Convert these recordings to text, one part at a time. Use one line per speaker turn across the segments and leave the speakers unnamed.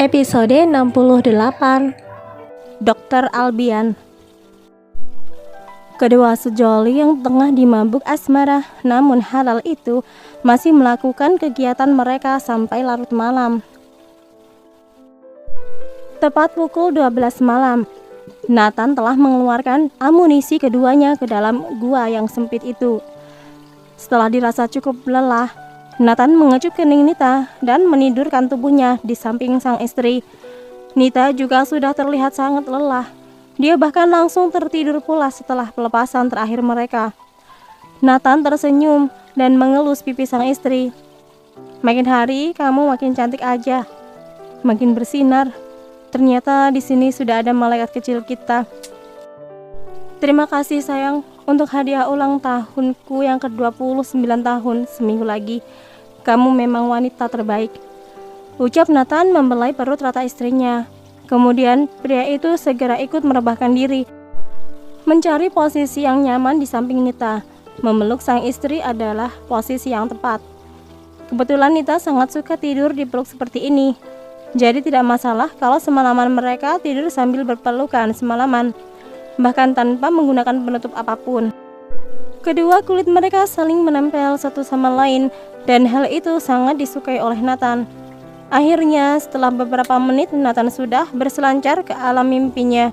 Episode 68. Dr. Albian. Kedua sejoli yang tengah dimabuk asmara, namun halal itu masih melakukan kegiatan mereka sampai larut malam. Tepat pukul 12 malam, Nathan telah mengeluarkan amunisi keduanya ke dalam gua yang sempit itu. Setelah dirasa cukup lelah, Nathan mengecup kening Nita dan menidurkan tubuhnya di samping sang istri. Nita juga sudah terlihat sangat lelah. Dia bahkan langsung tertidur pula setelah pelepasan terakhir mereka. Nathan tersenyum dan mengelus pipi sang istri. "Makin hari kamu makin cantik aja, makin bersinar. Ternyata di sini sudah ada malaikat kecil kita. Terima kasih sayang untuk hadiah ulang tahunku yang ke-29 tahun seminggu lagi. Kamu memang wanita terbaik," ucap Nathan membelai perut rata istrinya. Kemudian pria itu segera ikut merebahkan diri, mencari posisi yang nyaman di samping Nita. Memeluk sang istri adalah posisi yang tepat. Kebetulan Nita sangat suka tidur dipeluk seperti ini. Jadi tidak masalah kalau semalaman mereka tidur sambil berpelukan semalaman, bahkan tanpa menggunakan penutup apapun. Kedua kulit mereka saling menempel satu sama lain, dan hal itu sangat disukai oleh Nathan. Akhirnya setelah beberapa menit, Nathan sudah berselancar ke alam mimpinya.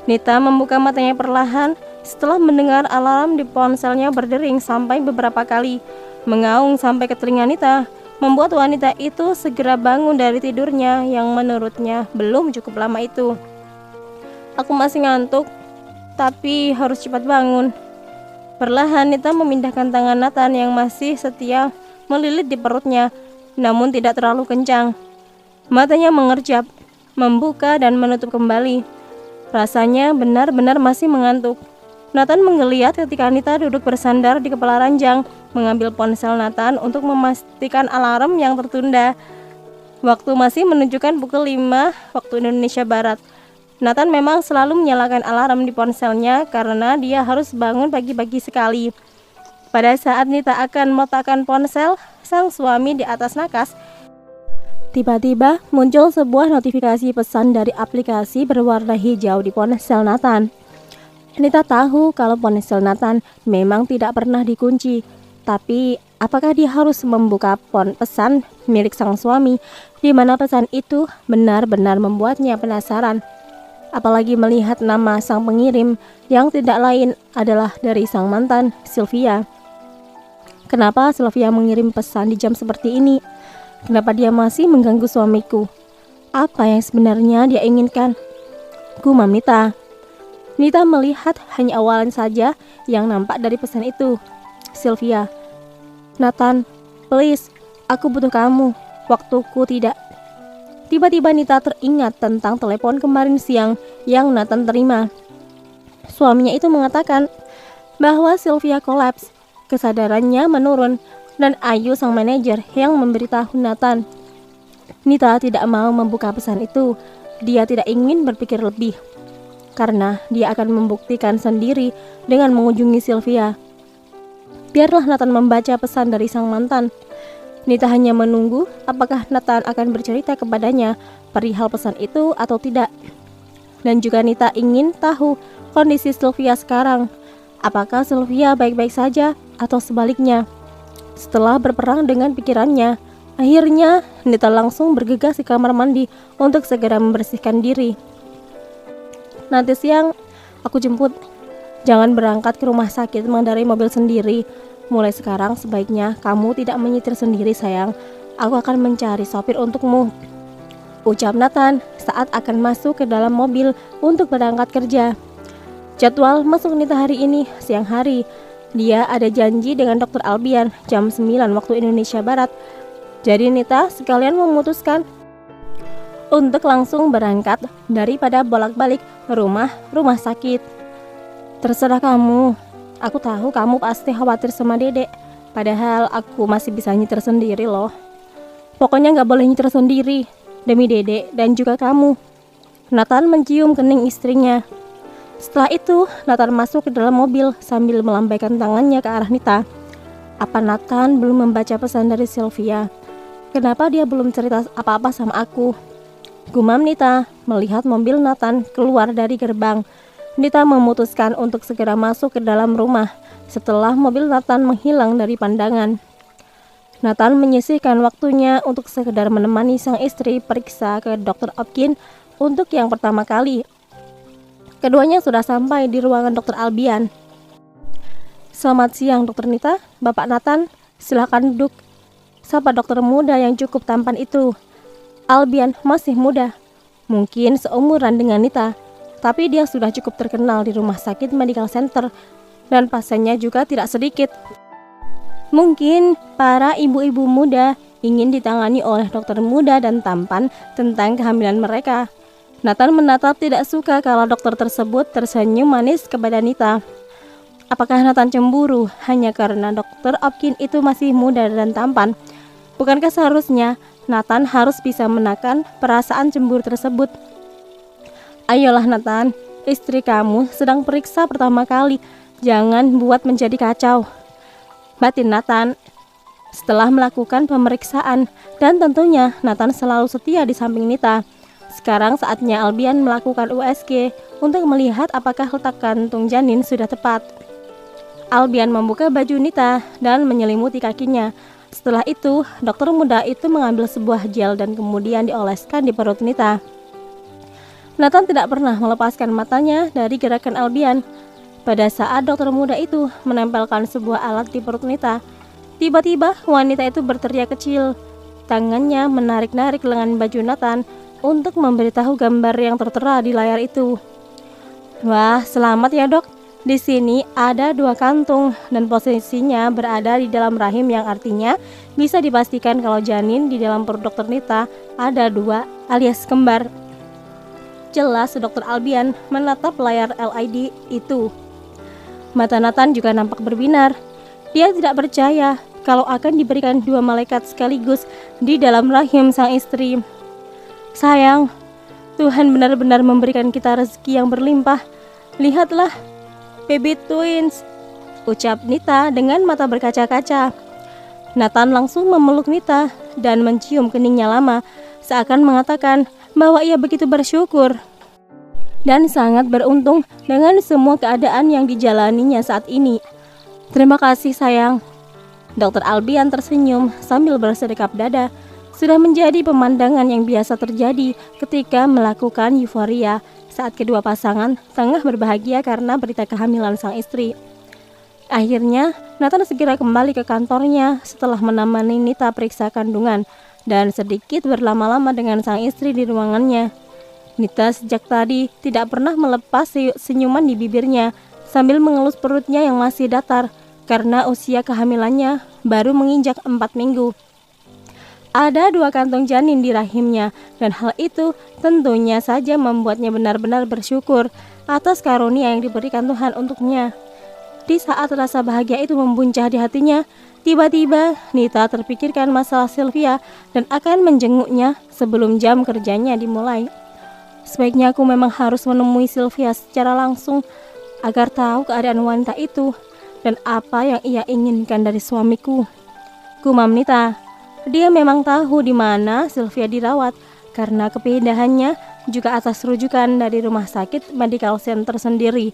Nita membuka matanya perlahan setelah mendengar alarm di ponselnya berdering sampai beberapa kali, mengaung sampai ke telinga Nita, membuat wanita itu segera bangun dari tidurnya yang menurutnya belum cukup lama itu. "Aku masih ngantuk, tapi harus cepat bangun." Perlahan Nita memindahkan tangan Nathan yang masih setia melilit di perutnya, namun tidak terlalu kencang. Matanya mengerjap, membuka dan menutup kembali. Rasanya benar-benar masih mengantuk. Nathan menggeliat ketika Nita duduk bersandar di kepala ranjang, mengambil ponsel Nathan untuk memastikan alarm yang tertunda. Waktu masih menunjukkan pukul 5 waktu Indonesia Barat. Nathan memang selalu menyalakan alarm di ponselnya karena dia harus bangun pagi-pagi sekali. Pada saat Nita akan meletakkan ponsel sang suami di atas nakas, tiba-tiba muncul sebuah notifikasi pesan dari aplikasi berwarna hijau di ponsel Nathan. Nita tahu kalau ponsel Nathan memang tidak pernah dikunci, tapi apakah dia harus membuka pesan milik sang suami, di mana pesan itu benar-benar membuatnya penasaran. Apalagi melihat nama sang pengirim yang tidak lain adalah dari sang mantan, Sylvia. Kenapa Sylvia mengirim pesan di jam seperti ini? Kenapa dia masih mengganggu suamiku? Apa yang sebenarnya dia inginkan? Gumam Nita. Nita melihat hanya awalan saja yang nampak dari pesan itu. Sylvia, "Nathan, please, aku butuh kamu. Waktuku tidak." Tiba-tiba Nita teringat tentang telepon kemarin siang yang Nathan terima. Suaminya itu mengatakan bahwa Sylvia kolaps, kesadarannya menurun, dan Ayu sang manajer yang memberitahu Nathan. Nita tidak mau membuka pesan itu. Dia tidak ingin berpikir lebih, karena dia akan membuktikan sendiri dengan mengunjungi Sylvia. Biarlah Nathan membaca pesan dari sang mantan. Nita hanya menunggu apakah Nathan akan bercerita kepadanya perihal pesan itu atau tidak. Dan juga Nita ingin tahu kondisi Sylvia sekarang. Apakah Sylvia baik-baik saja atau sebaliknya? Setelah berperang dengan pikirannya, akhirnya Nita langsung bergegas ke kamar mandi untuk segera membersihkan diri. "Nanti siang aku jemput. Jangan berangkat ke rumah sakit mengendarai mobil sendiri. Mulai sekarang sebaiknya kamu tidak menyetir sendiri sayang. Aku akan mencari sopir untukmu," ucap Nathan saat akan masuk ke dalam mobil untuk berangkat kerja. Jadwal masuk Nita hari ini siang hari. Dia ada janji dengan Dr. Albian jam 9 waktu Indonesia Barat. Jadi Nita sekalian memutuskan untuk langsung berangkat daripada bolak-balik rumah sakit. "Terserah kamu. Aku tahu kamu pasti khawatir sama Dedek. Padahal aku masih bisa nyetir sendiri loh. Pokoknya gak boleh nyetir sendiri, demi Dedek dan juga kamu." Nathan mencium kening istrinya. Setelah itu, Nathan masuk ke dalam mobil sambil melambaikan tangannya ke arah Nita. Apa Nathan belum membaca pesan dari Sylvia? Kenapa dia belum cerita apa-apa sama aku? Gumam Nita melihat mobil Nathan keluar dari gerbang. Nita memutuskan untuk segera masuk ke dalam rumah setelah mobil Nathan menghilang dari pandangan. Nathan menyisihkan waktunya untuk sekedar menemani sang istri periksa ke Dr. Hopkins untuk yang pertama kali. Keduanya sudah sampai di ruangan Dr. Albian. "Selamat siang, Dr. Nita. Bapak Nathan, silakan duduk," sapa dokter muda yang cukup tampan itu. Albian masih muda, mungkin seumuran dengan Nita, tapi dia sudah cukup terkenal di rumah sakit medical center dan pasiennya juga tidak sedikit. Mungkin para ibu-ibu muda ingin ditangani oleh dokter muda dan tampan tentang kehamilan mereka. Nathan menatap tidak suka kalau dokter tersebut tersenyum manis kepada Nita. Apakah Nathan cemburu hanya karena Dr. Hopkins itu masih muda dan tampan? Bukankah seharusnya Nathan harus bisa menahan perasaan cemburu tersebut? "Ayolah Nathan, istri kamu sedang periksa pertama kali. Jangan buat menjadi kacau," batin Nathan. Setelah melakukan pemeriksaan, dan tentunya Nathan selalu setia di samping Nita, sekarang saatnya Albian melakukan USG untuk melihat apakah letak kantung janin sudah tepat. Albian membuka baju Nita dan menyelimuti kakinya. Setelah itu, dokter muda itu mengambil sebuah gel dan kemudian dioleskan di perut Nita. Nathan tidak pernah melepaskan matanya dari gerakan Albian. Pada saat dokter muda itu menempelkan sebuah alat di perut Nita, tiba-tiba wanita itu berteriak kecil. Tangannya menarik-narik lengan baju Nathan untuk memberitahu gambar yang tertera di layar itu. "Wah, selamat ya dok. Di sini ada 2 kantung dan posisinya berada di dalam rahim, yang artinya bisa dipastikan kalau janin di dalam perut dokter Nita ada 2 alias kembar," jelas dokter Albian menatap layar LED itu. Mata Nathan juga nampak berbinar. Dia tidak percaya kalau akan diberikan 2 malaikat sekaligus di dalam rahim sang istri. "Sayang, Tuhan benar-benar memberikan kita rezeki yang berlimpah. Lihatlah, baby twins," ucap Nita dengan mata berkaca-kaca. Nathan langsung memeluk Nita dan mencium keningnya lama, seakan mengatakan bahwa ia begitu bersyukur dan sangat beruntung dengan semua keadaan yang dijalaninya saat ini. "Terima kasih sayang." Dokter Albian tersenyum sambil bersedekap dada. Sudah menjadi pemandangan yang biasa terjadi ketika melakukan euforia saat kedua pasangan tengah berbahagia karena berita kehamilan sang istri. Akhirnya, Nathan segera kembali ke kantornya setelah menemani Nita periksa kandungan dan sedikit berlama-lama dengan sang istri di ruangannya. Nita sejak tadi tidak pernah melepas senyuman di bibirnya sambil mengelus perutnya yang masih datar karena usia kehamilannya baru menginjak 4 minggu. Ada 2 kantong janin di rahimnya dan hal itu tentunya saja membuatnya benar-benar bersyukur atas karunia yang diberikan Tuhan untuknya. Di saat rasa bahagia itu membuncah di hatinya, tiba-tiba Nita terpikirkan masalah Sylvia dan akan menjenguknya sebelum jam kerjanya dimulai. Sebaiknya aku memang harus menemui Sylvia secara langsung agar tahu keadaan wanita itu dan apa yang ia inginkan dari suamiku, gumam Nita. Dia memang tahu di mana Sylvia dirawat karena kepindahannya juga atas rujukan dari rumah sakit medical center sendiri.